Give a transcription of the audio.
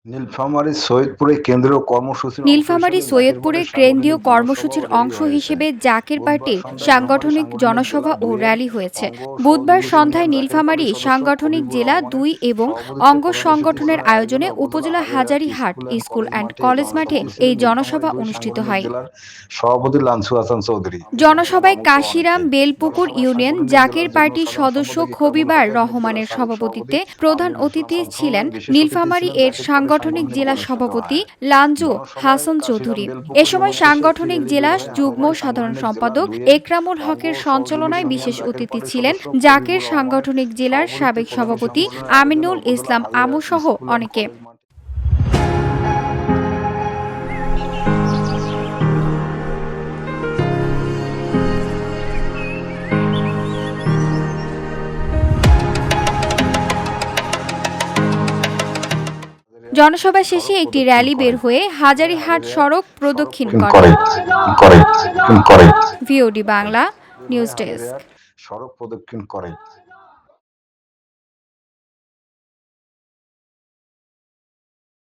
নীলফামারী সৈয়দপুরে কেন্দ্রীয় কর্মসূচির অংশ নীলফামারী হিসেবে জাকের সৈয়দপুরে বোর্ডের কেন্দ্রীয় সাংগঠনিক জনসভা কর্মসূচির ও র্যালি অংশ হয়েছে। হিসেবে জাকের বুধবার পার্টির সন্ধ্যায় নীলফামারী সাংগঠনিক সাংগঠনিক জেলা জনসভা ও ২ এর র্যালি হয়েছে। অঙ্গ বুধবার সহযোগী সন্ধ্যায় ইউনিয়ন জাকের নীলফামারী পার্টির সদস্য সাংগঠনিক খবিবুর জেলা রহমানের ২ এবং সভাপতিত্বে অঙ্গ প্রধান অতিথি সংগঠনের ছিলেন আয়োজনে উপজেলা উপজেলা Hazarihat Hazarihat school and school college and মাঠে। কলেজ প্রধান মাঠে অতিথি ছিলেন এই নীলফামারী জনসভা ২ অনুষ্ঠিত সাংগঠনিক হয়। জেলার সভাপতি লানসু হাসান চৌধুরী। জনসভায় আমু সহ কাশিরাম অনেকে। বেলপুকুর জনসভায় ইউনিয়ন সাংগঠনিক জাকের জেলার যুগ্ম পার্টির সাধারণ সদস্য সম্পাদক ইকরামুল খবিবার হকের উপজেলা রহমানের সাবেক সভাপতি সভাপতিত্বে প্রধান আমিনুল ইসলাম অতিথি ছিলেন শামসুন্নাহার, বিশেষ অতিথি নীলফামারী ছিলেন এর জাকের পার্টির সাংগঠনিক সাংগঠনিক জেলা কর্মকর্তা সভাপতি হয়। লাঞ্জু জনসভায় হাসান কাশিরাম চৌধুরী। এ বেলপুকুর সময় ইউনিয়ন শেষে একটি সাংগঠনিক র্যালি বের জেলা হয় যুগ্ম হাজারীহাট সাধারণ সাংগঠনিক জেলা সম্পাদক ২ এর একরামুল অঙ্গ হকের সহযোগী সঞ্চালনায় বিশেষ ইউনিয়ন জাকের অতিথি পার্টির ছিলেন সদস্য জাকের খবিবুর রহমানের সাংগঠনিক জেলার সভাপতিত্বে সাবেক প্রধান অতিথি সভাপতি সংগঠনের আয়োজনে আমিনুল উপজেলা ইসলাম আমু হাজারীহাট সহ স্কুল অ্যান্ড অনেকে। কলেজ মাঠে। জনসভা শেষে সড়ক একটি প্রদক্ষিণ র্যালি বের করেন। হয়ে হাজারীহাট সড়ক প্রদক্ষিণ করে। VOD Bangla news desk. সড়ক প্রদক্ষিণ করে।